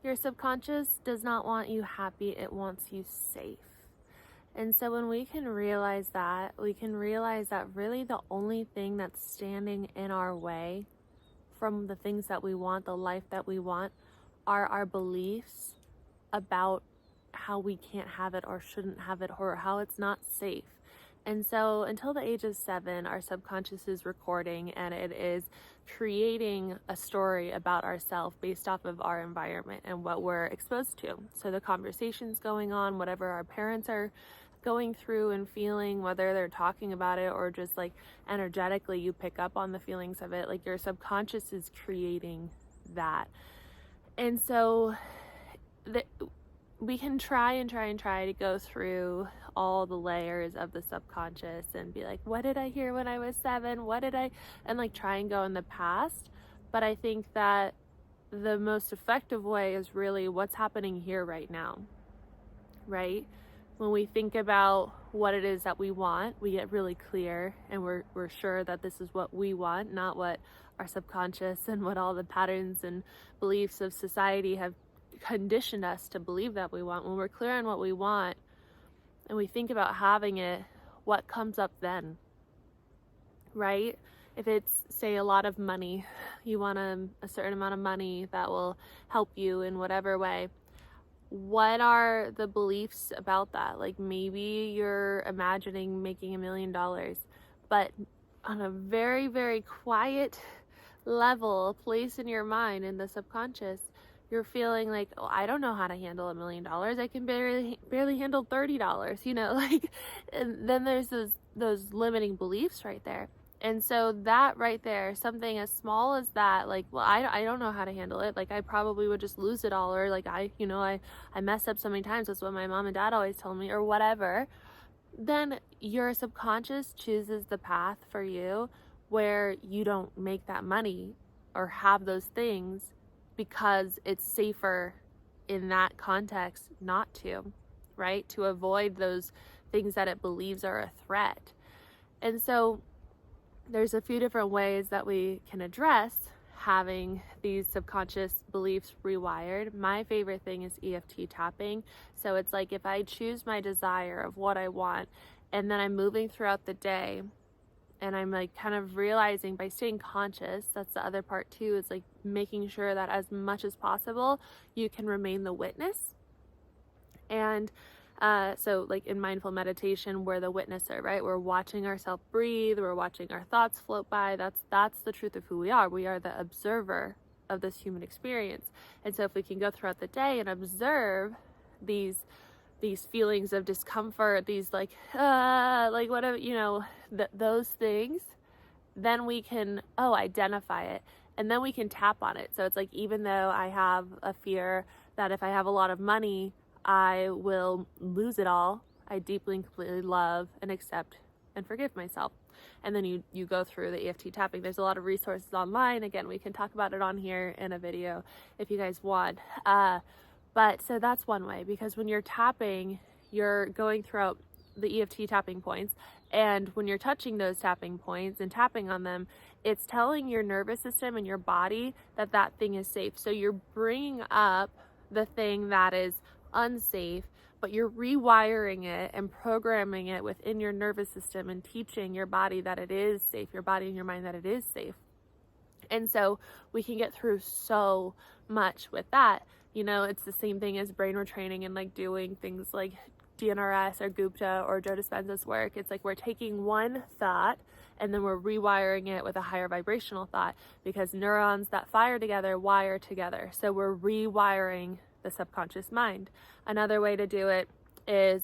Your subconscious does not want you happy, it wants you safe. And so when we can realize that, we can realize that really the only thing that's standing in our way from the things that we want, the life that we want, are our beliefs about how we can't have it or shouldn't have it or how it's not safe. And so until the age of 7, our subconscious is recording and it is creating a story about ourselves based off of our environment and what we're exposed to. So the conversations going on, whatever our parents are going through and feeling, whether they're talking about it or just like energetically you pick up on the feelings of it, like your subconscious is creating that. And so we can try to go through all the layers of the subconscious and be like, what did I hear when I was 7? And like try and go in the past. But I think that the most effective way is really what's happening here right now, right? When we think about what it is that we want, we get really clear and we're sure that this is what we want, not what our subconscious and what all the patterns and beliefs of society have conditioned us to believe that we want. When we're clear on what we want and we think about having it, what comes up then, right? If it's, say, a lot of money, you want a certain amount of money that will help you in whatever way. What are the beliefs about that? Like maybe you're imagining making $1 million, but on a very, very quiet level, place in your mind, in the subconscious, you're feeling like, oh, I don't know how to handle $1 million. I can barely handle $30, like, and then there's those limiting beliefs right there. And so that right there, something as small as that, like, well, I don't know how to handle it. Like, I probably would just lose it all. Or like, I messed up so many times. That's what my mom and dad always told me, or whatever. Then your subconscious chooses the path for you where you don't make that money or have those things because it's safer in that context not to, right? To avoid those things that it believes are a threat. And so there's a few different ways that we can address having these subconscious beliefs rewired. My favorite thing is EFT tapping. So it's like if I choose my desire of what I want and then I'm moving throughout the day and I'm like kind of realizing by staying conscious, that's the other part too, is like making sure that as much as possible you can remain the witness. And so like in mindful meditation, we're the witnesser, right? We're watching ourselves breathe, we're watching our thoughts float by. That's the truth of who we are. We are the observer of this human experience. And so if we can go throughout the day and observe these feelings of discomfort, these like whatever, those things, then we can identify it, and then we can tap on it. So it's like, even though I have a fear that if I have a lot of money I will lose it all, I deeply and completely love and accept and forgive myself. And then you go through the EFT tapping. There's a lot of resources online. Again, we can talk about it on here in a video if you guys want. But so that's one way, because when you're tapping, you're going throughout the EFT tapping points. And when you're touching those tapping points and tapping on them, it's telling your nervous system and your body that that thing is safe. So you're bringing up the thing that is unsafe, but you're rewiring it and programming it within your nervous system and teaching your body that it is safe, your body and your mind that it is safe. And so we can get through so much with that. It's the same thing as brain retraining and like doing things like DNRS or Gupta or Joe Dispenza's work. It's like we're taking one thought and then we're rewiring it with a higher vibrational thought, because neurons that fire together wire together. So we're rewiring the subconscious mind. Another way to do it is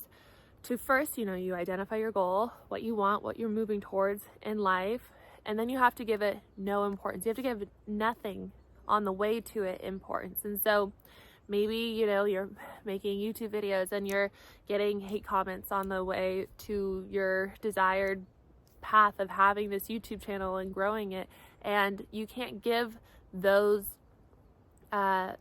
to first, you identify your goal, what you want, what you're moving towards in life, and then you have to give it no importance. You have to give nothing on the way to it importance. And so maybe, you're making YouTube videos and you're getting hate comments on the way to your desired path of having this YouTube channel and growing it, and you can't give those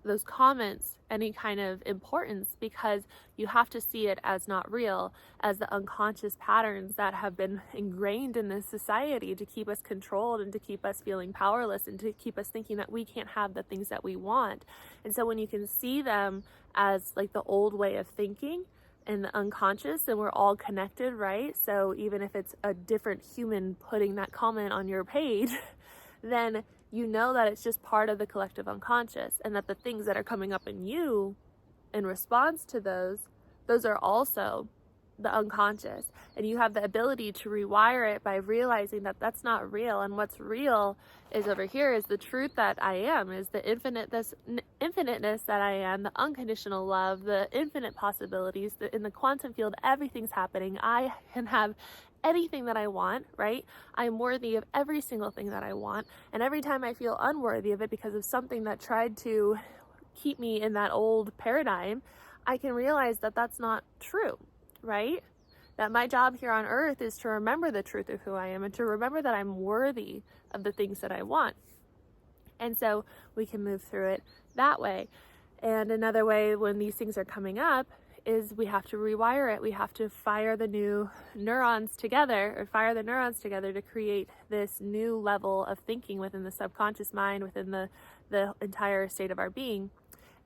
those comments any kind of importance, because you have to see it as not real, as the unconscious patterns that have been ingrained in this society to keep us controlled and to keep us feeling powerless and to keep us thinking that we can't have the things that we want. And so when you can see them as like the old way of thinking and the unconscious, and we're all connected, right? So even if it's a different human putting that comment on your page, then you know that it's just part of the collective unconscious, and that the things that are coming up in you in response to those are also the unconscious. And you have the ability to rewire it by realizing that that's not real. And what's real is over here is the truth that I am, is the infiniteness that I am, the unconditional love, the infinite possibilities, in the quantum field, everything's happening. I can have anything that I want, right? I'm worthy of every single thing that I want. And every time I feel unworthy of it because of something that tried to keep me in that old paradigm, I can realize that that's not true, right? That my job here on earth is to remember the truth of who I am and to remember that I'm worthy of the things that I want. And so we can move through it that way. And another way when these things are coming up is we have to rewire it. We have to fire the new neurons together, or fire the neurons together to create this new level of thinking within the subconscious mind, within the entire state of our being.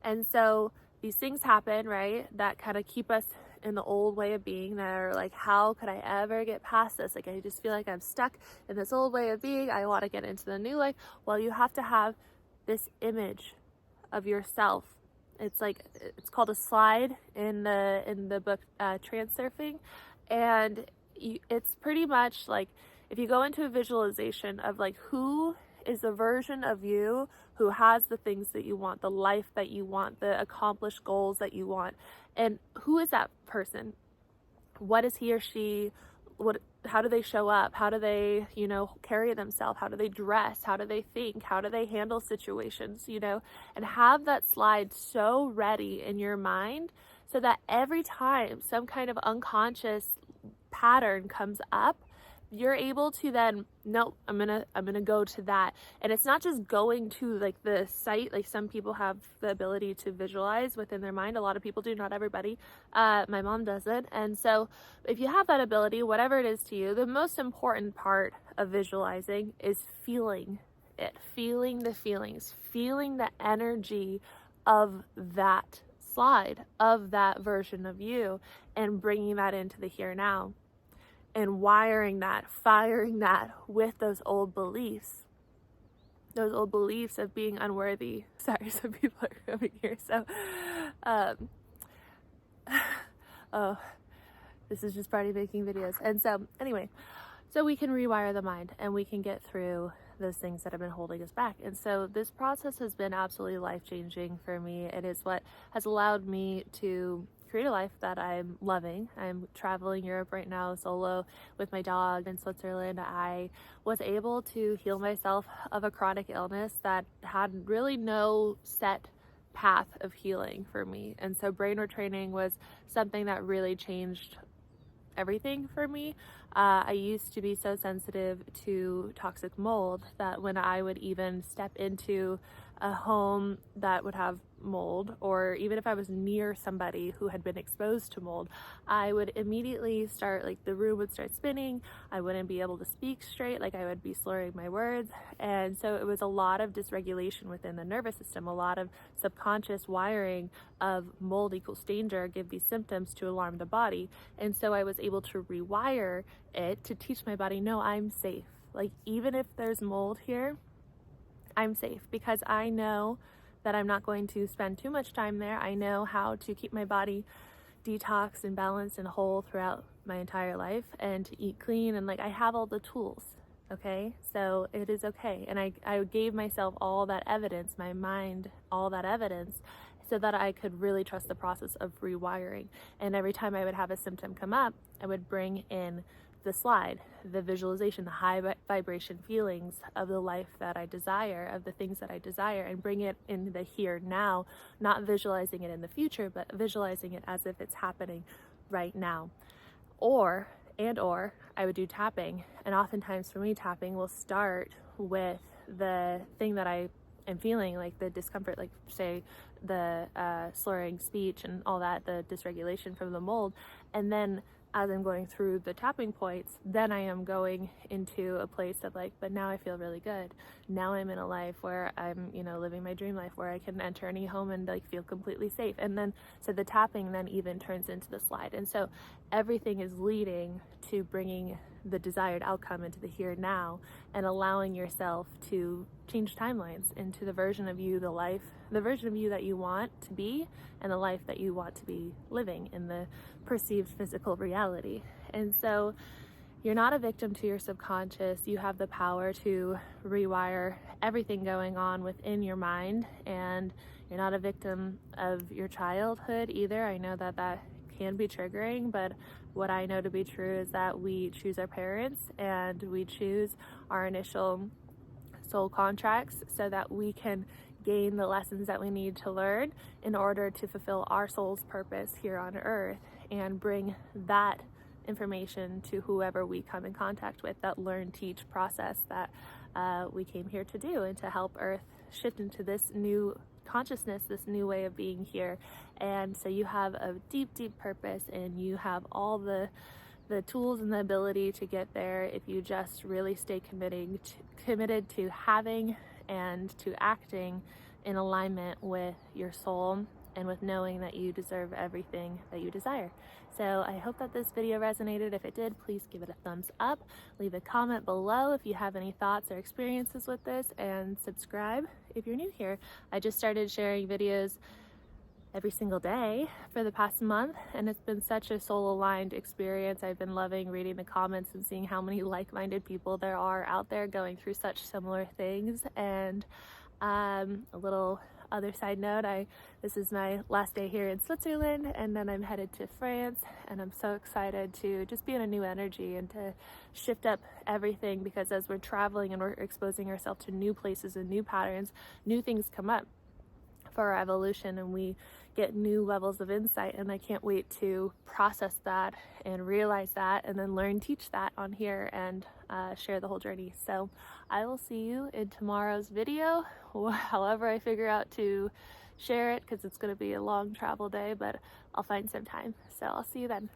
And so these things happen, right, that kind of keep us in the old way of being, that are like, how could I ever get past this? Like, I just feel like I'm stuck in this old way of being. I want to get into the new life. Well, you have to have this image of yourself. It's like, it's called a slide in the book Transurfing, and it's pretty much like, if you go into a visualization of like, who is a version of you who has the things that you want, the life that you want, the accomplished goals that you want, and who is that person? What is he or she? How do they show up? How do they, carry themselves? How do they dress? How do they think? How do they handle situations, and have that slide so ready in your mind so that every time some kind of unconscious pattern comes up, you're able to then, nope, I'm gonna go to that. And it's not just going to like the site. Like, some people have the ability to visualize within their mind. A lot of people do, not everybody. My mom doesn't. And so if you have that ability, whatever it is to you, the most important part of visualizing is feeling it, feeling the feelings, feeling the energy of that slide, of that version of you, and bringing that into the here now. And wiring that, firing that with those old beliefs of being unworthy. Sorry, some people are coming here. So, oh, this is just party making videos. And so, anyway, so we can rewire the mind and we can get through those things that have been holding us back. And so this process has been absolutely life-changing for me. It is what has allowed me to create a life that I'm loving. I'm traveling Europe right now solo with my dog in Switzerland. I was able to heal myself of a chronic illness that had really no set path of healing for me. And so brain retraining was something that really changed everything for me. I used to be so sensitive to toxic mold that when I would even step into a home that would have mold, or even if I was near somebody who had been exposed to mold, I would immediately start, like, the room would start spinning. I wouldn't be able to speak straight, like I would be slurring my words. And so it was a lot of dysregulation within the nervous system, a lot of subconscious wiring of mold equals danger, give these symptoms to alarm the body. And so I was able to rewire it to teach my body, no, I'm safe. Like, even if there's mold here, I'm safe, because I know that I'm not going to spend too much time there. I know how to keep my body detoxed and balanced and whole throughout my entire life, and to eat clean, and like, I have all the tools, okay? So it is okay. And I gave myself all that evidence, my mind, all that evidence, so that I could really trust the process of rewiring. And every time I would have a symptom come up, I would bring in the slide, the visualization, the high vibration feelings of the life that I desire, of the things that I desire, and bring it in the here now, not visualizing it in the future, but visualizing it as if it's happening right now. Or I would do tapping. And oftentimes for me, tapping will start with the thing that I am feeling, like the discomfort, like say the slurring speech and all that, the dysregulation from the mold. And then as I'm going through the tapping points, then I am going into a place of like, but now I feel really good. Now I'm in a life where I'm, you know, living my dream life, where I can enter any home and like feel completely safe. And then, so the tapping then even turns into the slide. And so everything is leading to bringing the desired outcome into the here and now, and allowing yourself to change timelines into the version of you, the version of you that you want to be, and the life that you want to be living in the perceived physical reality. And so you're not a victim to your subconscious. You have the power to rewire everything going on within your mind, and you're not a victim of your childhood either. I know that that can be triggering, but what I know to be true is that we choose our parents and we choose our initial soul contracts so that we can gain the lessons that we need to learn in order to fulfill our soul's purpose here on earth, and bring that information to whoever we come in contact with, that learn, teach process that we came here to do, and to help earth shift into this new consciousness, this new way of being here. And so you have a deep, deep purpose, and you have all the tools and the ability to get there if you just really stay committed to having and to acting in alignment with your soul, and with knowing that you deserve everything that you desire. So I hope that this video resonated. If it did, please give it a thumbs up. Leave a comment below if you have any thoughts or experiences with this, and subscribe if you're new here. I just started sharing videos every single day for the past month, and it's been such a soul-aligned experience. I've been loving reading the comments and seeing how many like-minded people there are out there going through such similar things. And a little other side note, this is my last day here in Switzerland, and then I'm headed to France, and I'm so excited to just be in a new energy and to shift up everything, because as we're traveling and we're exposing ourselves to new places and new patterns, new things come up for our evolution, and we get new levels of insight. And I can't wait to process that and realize that, and then learn, teach that on here, and share the whole journey. So I will see you in tomorrow's video, however I figure out to share it, because it's going to be a long travel day, but I'll find some time. So I'll see you then.